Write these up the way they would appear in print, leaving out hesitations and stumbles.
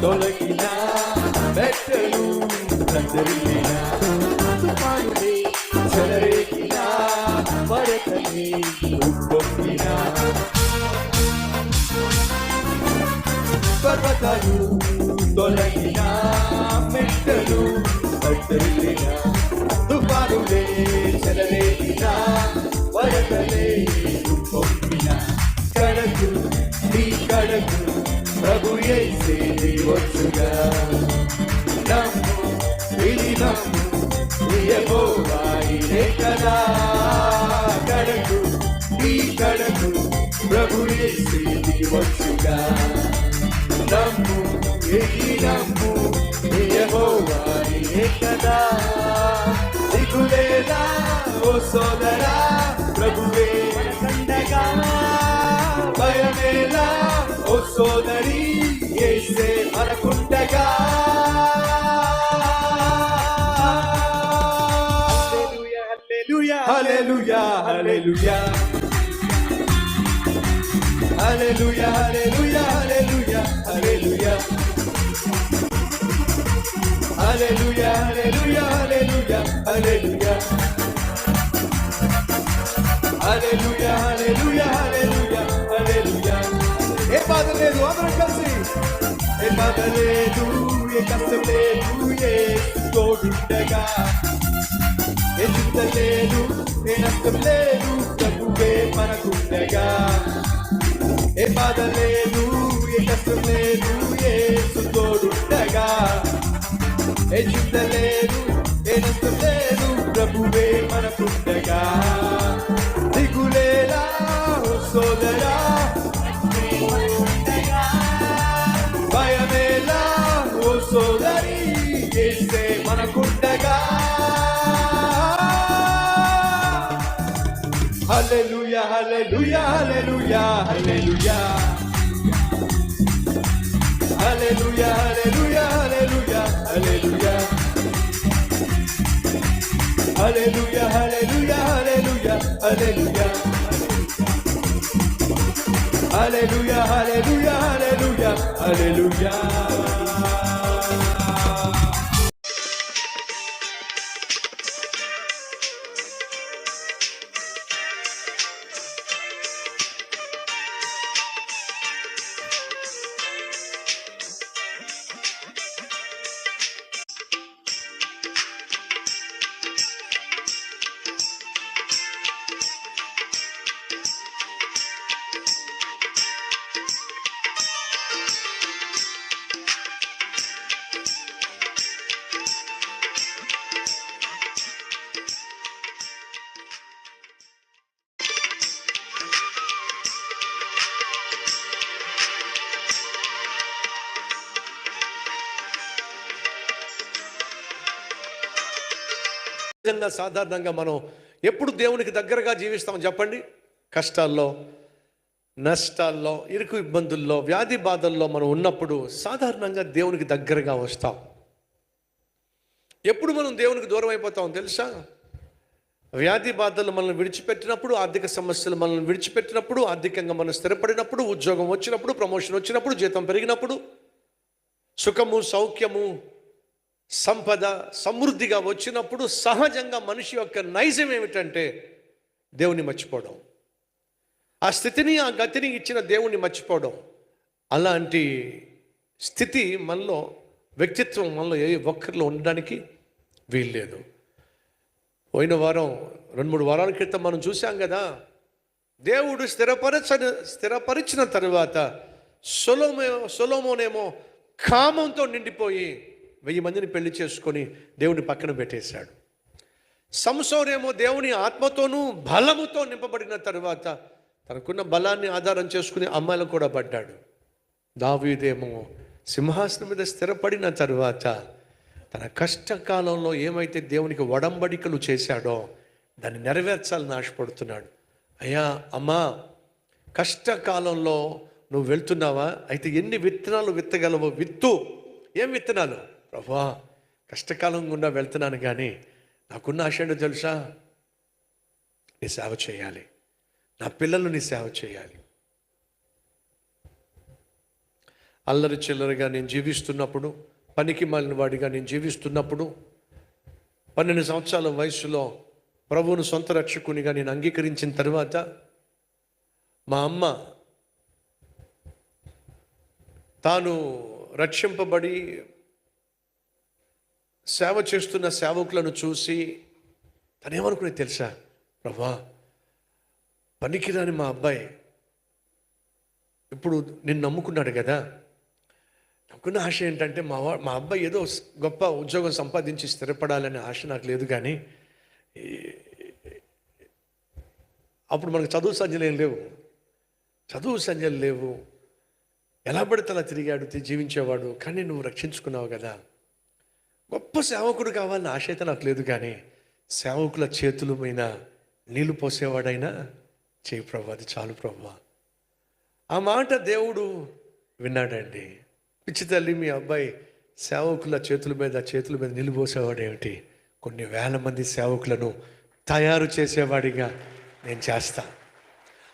తొలగిన మెట్టలు కదిలిన తుఫానుని చెలరేగిన వరకని ఉప్పొంగిన పర్వతాలు తొలగిన మెట్టలు కదిలిన తుఫానులే చెలరేగిన వరకని ఉప్పొంగిన కడకు నీ కడకు ప్రభు యేసే వచ్చుగా నమ్ము ఇది నమ్ము యెహోవా ఇదే కదా కడకు ఈ కడకు ప్రభు యేసే వచ్చుగా నమ్ము ఇది నమ్ము యెహోవా ఇదే కదా దిగులేదా ఓ సోదరా ప్రభువే మనకండగా భయమేలా ఓ సోదరి యేసే మనకుండగా హల్లెలూయా హల్లెలూయా హల్లెలూయా హల్లెలూయా హల్లెలూయా హల్లెలూయా హల్లెలూయా హల్లెలూయా హల్లెలూయా హల్లెలూయా హల్లెలూయా హల్లెలూయా హల్లెలూయా హల్లెలూయా ఏ బాధ లేదు అందరం కలిసి ఏ బాధ లేదు ఏ కష్టం లేదు ఏ తోడుండగా ఏ చింత లేదు ఏ నష్టం లేదు ప్రభువే మనకుండగా ఏ బాధ లేదు ఏ కష్టం లేదు ఏ తోడుండగా ఏ చింత లేదు ఏ నష్టం లేదు ప్రభువే మనకుండగా దిగులేలా సోదరా భయమేలా ఓ సోదరి యేసే మనకుండగా హల్లెలూయా హల్లెలూయా హల్లెలూయా హల్లెలూయా హల్లెలూయా హల్లెలూయా హల్లెలూయా హల్లెలూయా హల్లెలూయా హల్లెలూయా హల్లెలూయా హల్లెలూయా హల్లెలూయా హల్లెలూయా హల్లెలూయా హల్లెలూయా సాధారణంగా మనం ఎప్పుడు దేవునికి దగ్గరగా జీవిస్తాం చెప్పండి? కష్టాల్లో, నష్టాల్లో, ఇరుకు ఇబ్బందుల్లో, వ్యాధి బాధల్లో మనం ఉన్నప్పుడు సాధారణంగా దేవునికి దగ్గరగా వస్తాం. ఎప్పుడు మనం దేవునికి దూరం అయిపోతాం తెలుసా? వ్యాధి బాధలు మనల్ని విడిచిపెట్టినప్పుడు, ఆర్థిక సమస్యలు మనల్ని విడిచిపెట్టినప్పుడు, ఆర్థికంగా మనం స్థిరపడినప్పుడు, ఉద్యోగం వచ్చినప్పుడు, ప్రమోషన్ వచ్చినప్పుడు, జీతం పెరిగినప్పుడు, సుఖము సౌఖ్యము సంపద సమృద్ధిగా వచ్చినప్పుడు సహజంగా మనిషి యొక్క నైజం ఏమిటంటే దేవుని మర్చిపోవడం. ఆ స్థితిని, ఆ గతిని ఇచ్చిన దేవుణ్ణి మర్చిపోవడం. అలాంటి స్థితి మనలో, వ్యక్తిత్వం మనలో ఏ ఒక్కరిలో ఉండడానికి వీల్లేదు. పోయిన వారం 2-3 వారాల క్రితం మనం చూసాం కదా, దేవుడు స్థిరపరిచిన తరువాత సొలొమోనేమో కామంతో నిండిపోయి 1000 మందిని పెళ్లి చేసుకొని దేవుని పక్కన పెట్టేశాడు. సంసోనేమో దేవుని ఆత్మతోనూ బలముతో నింపబడిన తరువాత తనకున్న బలాన్ని ఆధారం చేసుకుని అమ్మాయిలు కూడా పడ్డాడు. దావీదేమో సింహాసనం మీద స్థిరపడిన తరువాత తన కష్టకాలంలో ఏమైతే దేవునికి ఒడంబడికలు చేశాడో దాన్ని నెరవేర్చాలని ఆశపడుతున్నాడు. అయ్యా అమ్మా, కష్టకాలంలో నువ్వు వెళ్తున్నావా? అయితే ఎన్ని విత్తనాలు విత్తగలవో విత్తు. ఏం విత్తనాలు? ప్రభువా, కష్టకాలం గుండా వెళ్తున్నాను, కానీ నాకున్న ఆశ ఏంటో తెలుసా? నీ సేవ చేయాలి, నా పిల్లలు నీ సేవ చేయాలి. అల్లరి చిల్లరిగా నేను జీవిస్తున్నప్పుడు, పనికి మాలిన వాడిగా నేను జీవిస్తున్నప్పుడు, 12 సంవత్సరాల వయసులో ప్రభువును సొంత రక్షకునిగా నేను అంగీకరించిన తర్వాత మా అమ్మ తాను రక్షింపబడి సేవ చేస్తున్న సేవకులను చూసి తనేమనుకునే తెలుసా? ప్రభా, పనికిరాని మా అబ్బాయి ఇప్పుడు నిన్ను నమ్ముకున్నాడు కదా, నాకున్న ఆశ ఏంటంటే మా అబ్బాయి ఏదో గొప్ప ఉద్యోగం సంపాదించి స్థిరపడాలనే ఆశ నాకు లేదు. కానీ అప్పుడు మనకు చదువు సంధ్యలు లేవు, ఎలా పడితే అలా తిరిగాడు, జీవించేవాడు. కానీ నువ్వు రక్షించుకున్నావు కదా, గొప్ప సేవకుడు కావాలని ఆశ అయితే నాకు లేదు. కానీ సేవకుల చేతుల మీద నీళ్లు పోసేవాడైనా చేయి ప్రభు, అది చాలు ప్రభు. ఆ మాట దేవుడు విన్నాడండి. పిచ్చి తల్లి, మీ అబ్బాయి సేవకుల చేతుల మీద నీళ్లు పోసేవాడు ఏమిటి? కొన్ని వేల మంది సేవకులను తయారు చేసేవాడిగా నేను చేస్తా.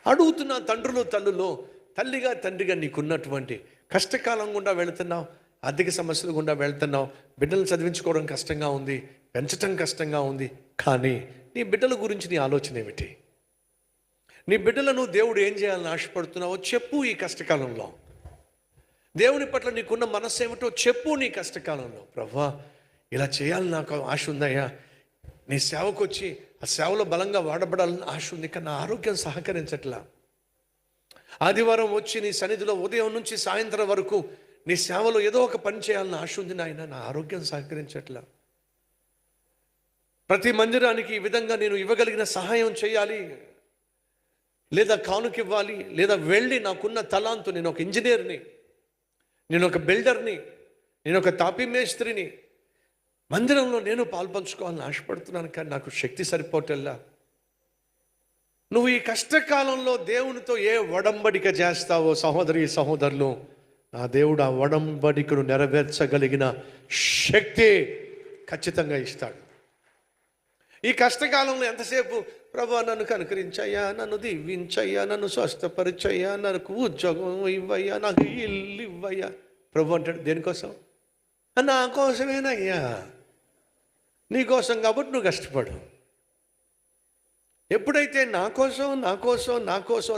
అడుగుతున్న తండ్రులు తల్లులు, తల్లిగా తండ్రిగా నీకున్నటువంటి కష్టకాలం గుండా వెళుతున్నావు, ఆర్థిక సమస్యలు గుండా వెళ్తున్నావు, బిడ్డలు చదివించుకోవడం కష్టంగా ఉంది, పెంచటం కష్టంగా ఉంది. కానీ నీ బిడ్డల గురించి నీ ఆలోచన ఏమిటి? నీ బిడ్డలను దేవుడు ఏం చేయాలని ఆశపడుతున్నావో చెప్పు. ఈ కష్టకాలంలో దేవుని పట్ల నీకున్న మనస్సు ఏమిటో చెప్పు. నీ కష్టకాలంలో ప్రభువా, ఇలా చేయాలని నాకు ఆశ ఉందయ్యా, నీ సేవకు వచ్చి ఆ సేవలో బలంగా వాడబడాలని ఆశ ఉంది, కానీ నా ఆరోగ్యం సహకరించట్లా. ఆదివారం వచ్చి నీ సన్నిధిలో ఉదయం నుంచి సాయంత్రం వరకు నీ సేవలో ఏదో ఒక పని చేయాలని ఆశ ఉంది నాయన, నా ఆరోగ్యం సహకరించట్లా. ప్రతి మందిరానికి ఈ విధంగా నేను ఇవ్వగలిగిన సహాయం చేయాలి, లేదా కానుక ఇవ్వాలి, లేదా వెళ్ళి నాకున్న తలాంతు, నేను ఒక ఇంజనీర్ని, నేను ఒక బిల్డర్ని, నేను ఒక తాపీ మేస్త్రిని, మందిరంలో నేను పాల్పంచుకోవాలని ఆశపడుతున్నాను, కానీ నాకు శక్తి సరిపోటల్లా. నువ్వు ఈ కష్టకాలంలో దేవునితో ఏ ఒడంబడిక చేస్తావో సహోదరి సహోదరులు, నా దేవుడు ఆ ఒడంబడికను నెరవేర్చగలిగిన శక్తి ఖచ్చితంగా ఇస్తాడు. ఈ కష్టకాలంలో ఎంతసేపు ప్రభా నన్ను కనుకరించయ్యా, నన్ను దీవించయ్యా, నన్ను స్వస్థపరిచయ్యా, నాకు ఉద్యోగం ఇవ్వయ్యా, నాకు ఇల్లు ఇవ్వయ్యా. ప్రభు అంటాడు, దేనికోసం? నా కోసమేనయ్యా, నీ కోసం కాబట్టి నువ్వు కష్టపడు. ఎప్పుడైతే నా కోసం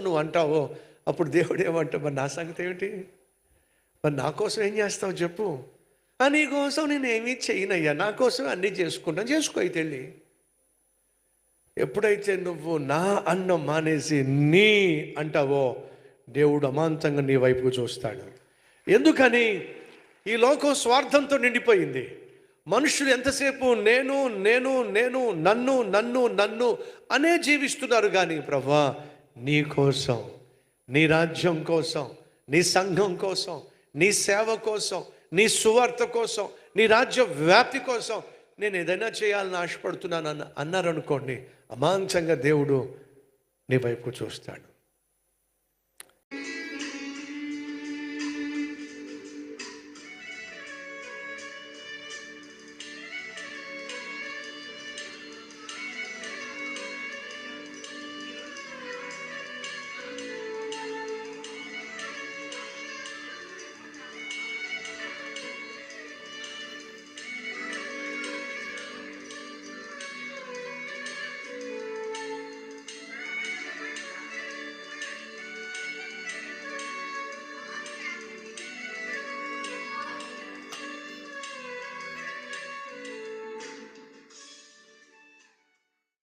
నువ్వు అంటావో అప్పుడు దేవుడు ఏమంటావు, మరి నా సంగతి ఏమిటి? మరి నా కోసం ఏం చేస్తావు చెప్పు? నీ కోసం నేనేమీ చేయనయ్యా, నా కోసం అన్నీ చేసుకుంటాను, చేసుకో అయితే వెళ్ళి. ఎప్పుడైతే నువ్వు నా అన్నం మానేసి నీ అంటావో దేవుడు అమాంతంగా నీ వైపుకు చూస్తాడు. ఎందుకని? ఈ లోకం స్వార్థంతో నిండిపోయింది. మనుషులు ఎంతసేపు నేను నేను నేను నన్ను నన్ను నన్ను అనే జీవిస్తున్నారు. కానీ ప్రభువా, నీ కోసం, నీ రాజ్యం కోసం, నీ సంఘం కోసం, నీ సేవ కోసం, నీ సువార్త కోసం, నీ రాజ్య వ్యాప్తి కోసం నేను ఏదైనా చేయాలని ఆశపడుతున్నాను అన్నారనుకోండి, అమాంతంగా దేవుడు నీ వైపు చూస్తాడు.